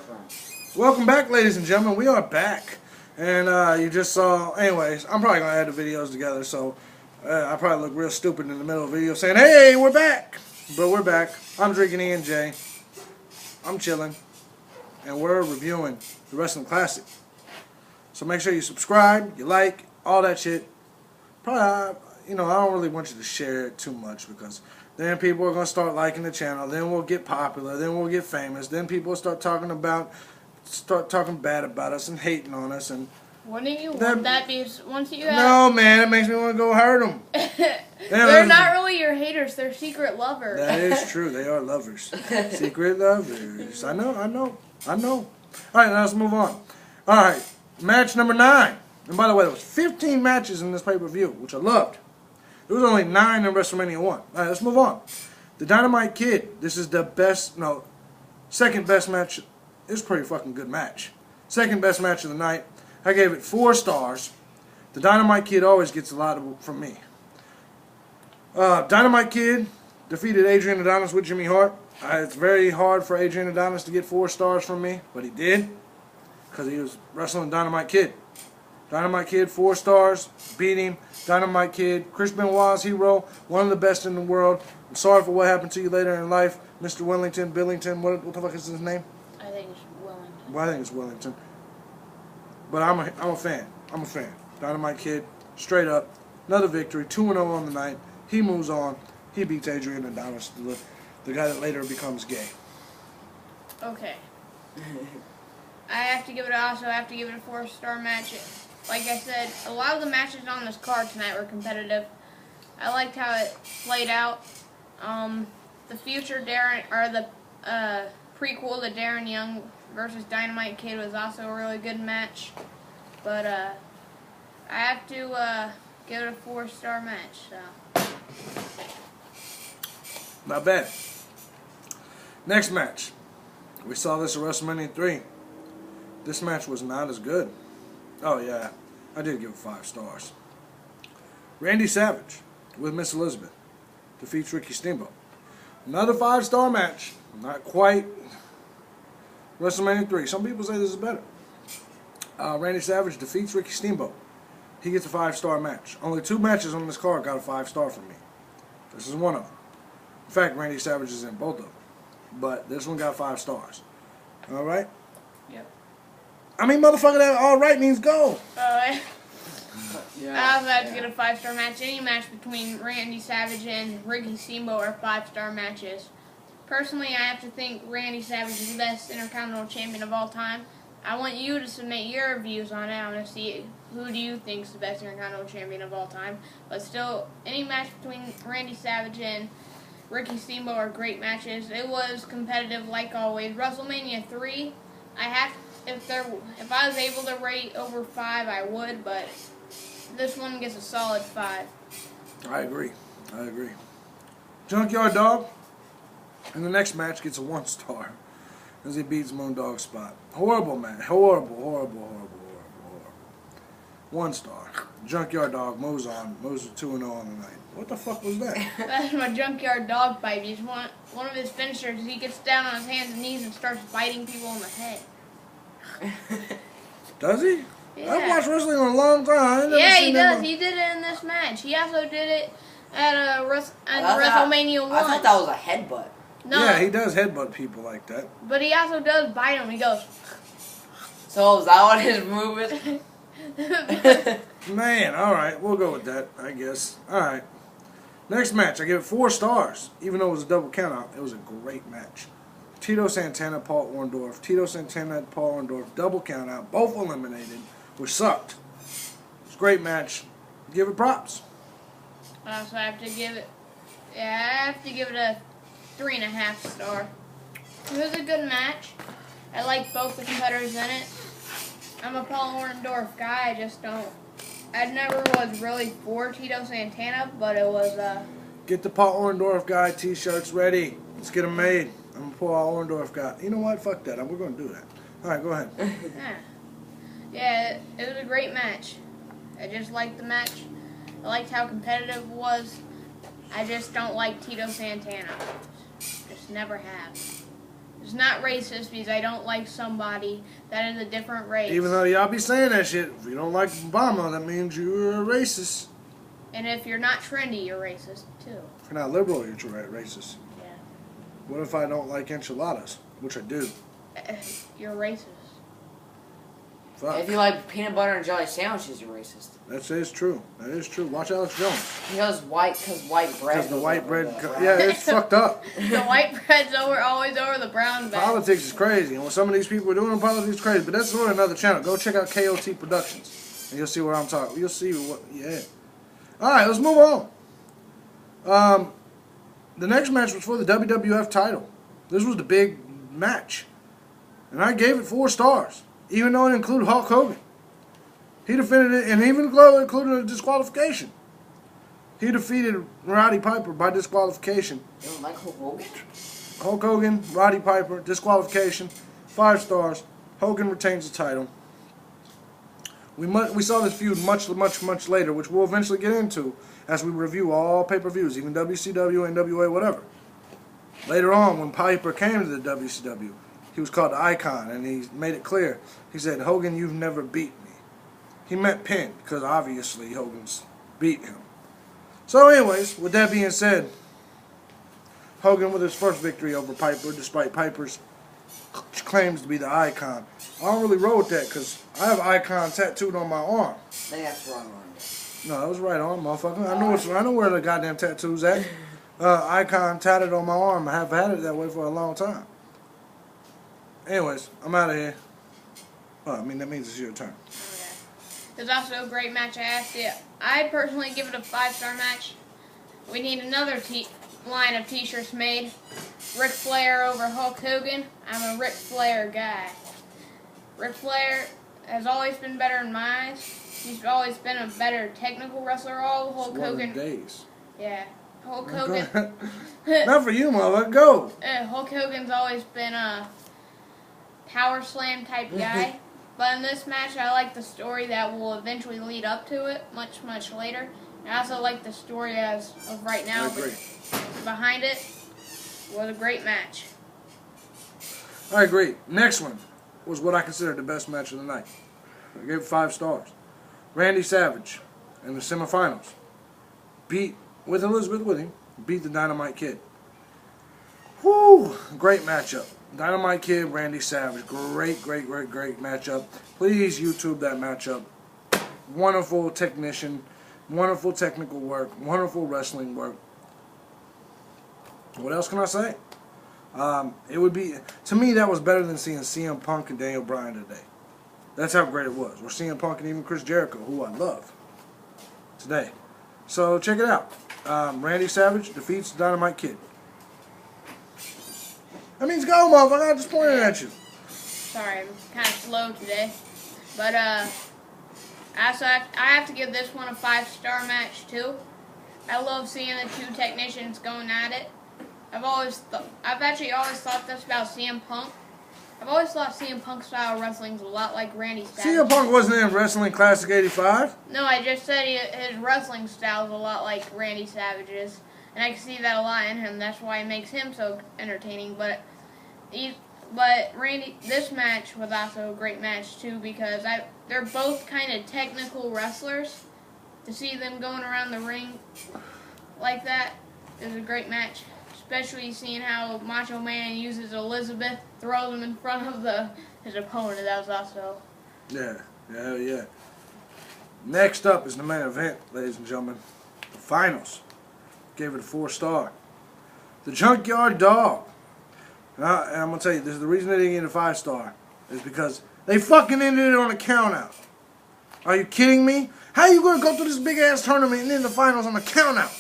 from? Welcome back, ladies and gentlemen. We are back. And you just saw, anyways, I'm probably going to add the videos together, so I probably look real stupid in the middle of the video saying, hey, we're back. But we're back. I'm drinking E&J. I'm chilling. And we're reviewing the Wrestling Classic. So make sure you subscribe, you like, all that shit. Probably, I don't really want you to share it too much because then people are going to start liking the channel. Then we'll get popular. Then we'll get famous. Then people will start talking bad about us and hating on us. And wouldn't you want that? Because once you have... No, man, it makes me want to go hurt them. They're not really your haters. They're secret lovers. That is true. They are lovers. Secret lovers. I know. All right, now let's move on. All right, match number 9. And by the way, there was 15 matches in this pay-per-view, which I loved. There was only 9 in WrestleMania 1. All right, let's move on. The Dynamite Kid. This is the second best match. It's a pretty fucking good match. Second best match of the night. I gave it 4 stars. The Dynamite Kid always gets a lot from me. Dynamite Kid defeated Adrian Adonis with Jimmy Hart. It's very hard for Adrian Adonis to get 4 stars from me, but he did because he was wrestling Dynamite Kid. Dynamite Kid, 4 stars, beat him. Dynamite Kid, Chris Benoit's hero, one of the best in the world. I'm sorry for what happened to you later in life, Mr. Billington, what the fuck is his nname? I think it's Wellington. Well, I think it's Wellington. But I'm a fan. I'm a fan. Dynamite Kid, straight up, another victory, 2-0 on the night. He moves on. He beats Adrian Adonis, the guy that later becomes gay. Okay. I also have to give it a 4-star match. Like I said, a lot of the matches on this card tonight were competitive. I liked how it played out. The future the prequel to Darren Young versus Dynamite Kid was also a really good match. But I have to give it a 4-star match. So. Not bad. Next match. We saw this at WrestleMania 3. This match was not as good. Oh, yeah. I did give it 5 stars. Randy Savage with Miss Elizabeth defeats Ricky Steamboat. Another 5-star match. Not quite WrestleMania 3. Some people say this is better. Randy Savage defeats Ricky Steamboat. He gets a 5-star match. Only 2 matches on this card got a 5-star from me. This is one of them. In fact, Randy Savage is in both of them. But this one got 5 stars. Alright? Yep. I mean, motherfucker, that alright means go. Alright. Yeah. I also have to get a 5-star match. Any match between Randy Savage and Ricky Steamboat are 5-star matches. Personally, I have to think Randy Savage is the best Intercontinental Champion of all time. I want you to submit your views on it. I want to see who do you think is the best Intercontinental Champion of all time. But still, any match between Randy Savage and Ricky Steamboat are great matches. It was competitive like always. WrestleMania 3, if I was able to rate over 5, I would, but this one gets a solid 5. I agree. Junkyard Dog in the next match gets a 1 star as he beats Moondog Spot. Horrible match. Horrible. 1 star. Junkyard Dog moves to 2-0 on the night. What the fuck was that? That's my Junkyard Dog fight. He's one of his finishers. He gets down on his hands and knees and starts biting people in the head. Does he? Yeah. I've watched wrestling in a long time. Yeah, he does. He did it in this match. He also did it at WrestleMania 1. I thought that was a headbutt. No. Yeah, he does headbutt people like that. But he also does bite them. He goes. So is that what his move is? Man, alright, we'll go with that, I guess. Alright. Next match, I give it 4 stars. Even though it was a double countout, it was a great match. Tito Santana, Paul Orndorff. Tito Santana, Paul Orndorff, double countout, both eliminated, which sucked. It was a great match. Give it props. I also have to give it. Yeah, I have to give it a 3.5 star. It was a good match. I like both the competitors in it. I'm a Paul Orndorff guy. I never was really for Tito Santana, but it was. Get the Paul Orndorff guy t-shirts ready. Let's get them made. I'm a Paul Orndorff guy. You know what? Fuck that. We're going to do that. All right, go ahead. Yeah, it was a great match. I just liked the match. I liked how competitive it was. I just don't like Tito Santana. Just never have. It's not racist because I don't like somebody that is a different race. Even though y'all be saying that shit, if you don't like Obama, that means you're a racist. And if you're not trendy, you're racist too. If you're not liberal, you're racist. Yeah. What if I don't like enchiladas? Which I do. You're racist. Fuck. If you like peanut butter and jelly sandwiches, you're racist. That is true. That is true. Watch Alex Jones. Because white bread. Because the white bread, goes yeah, it's fucked up. The white bread's always over the brown bread. Politics is crazy, and what some of these people are doing in politics is crazy. But that's sort of another channel. Go check out KOT Productions, and you'll see what I'm talking. You'll see what, yeah. All right, let's move on. The next match was for the WWF title. This was the big match, and I gave it 4 stars, even though it included Hulk Hogan. He defended it, and even included a disqualification. He defeated Roddy Piper by disqualification. You don't like Hulk Hogan? Hulk Hogan, Roddy Piper, disqualification, 5 stars. Hogan retains the title. We saw this feud much later, which we'll eventually get into as we review all pay-per-views, even WCW, NWA, whatever. Later on, when Piper came to the WCW, he was called the Icon, and he made it clear. He said, "Hogan, you've never beat me." He meant pin, because obviously Hogan's beat him. So anyways, with that being said, Hogan with his first victory over Piper, despite Piper's claims to be the Icon. I don't really roll with that, because I have Icon tattooed on my arm. They have to run on No, that was right arm, motherfucker. I know where the goddamn tattoo's at. Icon tatted on my arm. I have had it that way for a long time. Anyways, I'm out of here. Well, I mean, that means it's your turn. It was also a great match. I personally give it a 5-star match. We need another line of t-shirts made. Ric Flair over Hulk Hogan. I'm a Ric Flair guy. Ric Flair has always been better in my eyes. He's always been a better technical wrestler. All Hulk Hogan. Days. Yeah, Hulk Hogan. Not for you, mother. Go. Hulk Hogan's always been a power slam type guy. But in this match, I like the story that will eventually lead up to it much later. I also like the story as of right now. I agree. Behind it was a great match. I agree. Next one was what I consider the best match of the night. I gave it 5 stars. Randy Savage in the semifinals beat, with Elizabeth with him, beat the Dynamite Kid. Whew, great matchup. Dynamite Kid, Randy Savage. Great matchup. Please YouTube that matchup. Wonderful technician, wonderful technical work, wonderful wrestling work. What else can I say? It would be, to me, that was better than seeing CM Punk and Daniel Bryan today. That's how great it was. Or CM Punk and even Chris Jericho, who I love today. So check it out. Randy Savage defeats the Dynamite Kid. That means go, motherfucker. I just pointed at you. Sorry, I'm kind of slow today. But I have to give this one a 5-star match too. I love seeing the 2 technicians going at it. I've actually always thought this about CM Punk. I've always thought CM Punk style wrestling is a lot like Randy Savage. CM Punk wasn't in Wrestling Classic 85. No, I just said his wrestling style is a lot like Randy Savage's. And I can see that a lot in him. That's why it makes him so entertaining. But this match was also a great match too, because they're both kind of technical wrestlers. To see them going around the ring like that is a great match. Especially seeing how Macho Man uses Elizabeth, throws him in front of his opponent. That was also... Yeah. Next up is the main event, ladies and gentlemen. The finals. Gave it a 4-star. The Junkyard Dog. And I'm going to tell you, this is the reason they didn't get a 5-star. Is because they fucking ended it on a count-out. Are you kidding me? How are you going to go through this big-ass tournament and then the finals on a count-out?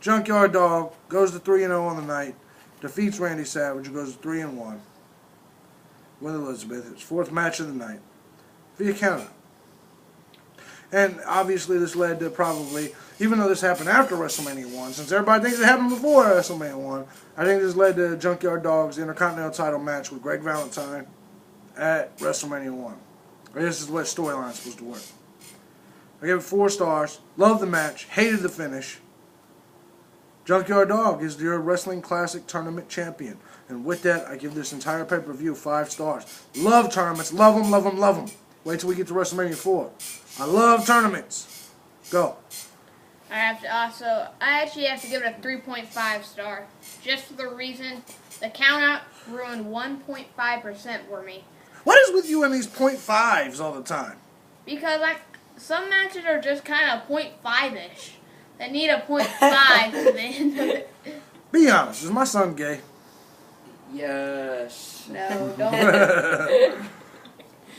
Junkyard Dog goes to 3-0 on the night. Defeats Randy Savage, who goes to 3-1. With Elizabeth. It's 4th match of the night. Via count-out. And obviously this led to probably, even though this happened after WrestleMania 1, since everybody thinks it happened before WrestleMania 1, I think this led to Junkyard Dog's Intercontinental title match with Greg Valentine at WrestleMania 1. This is what storyline is supposed to work. I gave it 4 stars. Loved the match. Hated the finish. Junkyard Dog is your Wrestling Classic Tournament champion. And with that, I give this entire pay-per-view 5 stars. Love tournaments. Love them, love them, love them. Wait till we get to WrestleMania 4. I love tournaments. Go. I actually have to give it a 3.5 star. Just for the reason the countout ruined 1.5% for me. What is with you and these .5s all the time? Because some matches are just kind of .5-ish. They need a .5 to the end of it. Be honest, is my son gay? Yes. No, don't.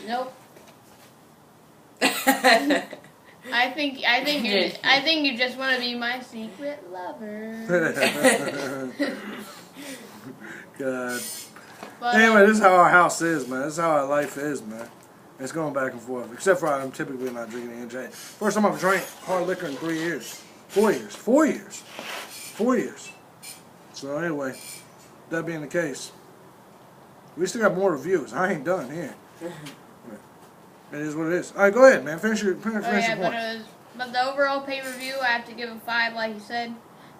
Nope. I think you just want to be my secret lover. God. But, Anyway, this is how our house is, man. This is how our life is, man. It's going back and forth. Except for I'm typically not drinking NJ. First time I've drank hard liquor in 3 years. 4 years. 4 years. 4 years. So anyway, that being the case, we still got more reviews. I ain't done here. It is what it is. All right, go ahead, man. Finish your point. But the overall pay-per-view, I have to give a 5, like you said.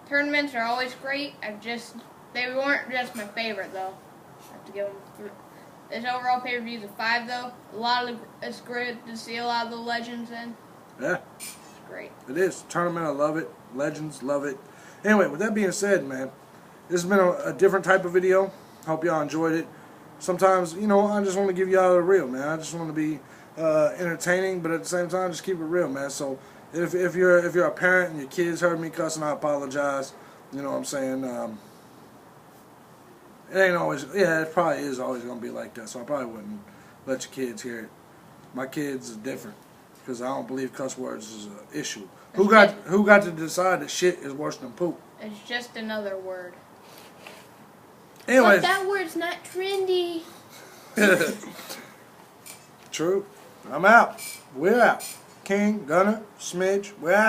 Tournaments are always great. They weren't just my favorite, though. I have to give them 3. This overall pay-per-view is a 5, though. It's great to see a lot of the legends in. Yeah. It's great. It is. Tournament, I love it. Legends, love it. Anyway, with that being said, man, this has been a different type of video. Hope y'all enjoyed it. Sometimes, you know, I just want to give y'all the real, man. I just want to be entertaining, but at the same time, just keep it real, man. So if you're a parent and your kids heard me cussing, I apologize. You know what I'm saying? It ain't always, yeah, it probably is always going to be like that, so I probably wouldn't let your kids hear it. My kids is different, because I don't believe cuss words is an issue. Who got to decide that shit is worse than poop? It's just another word. Anyways. But that word's not trendy. True. I'm out. We're out. King, Gunner, Smidge, we're out.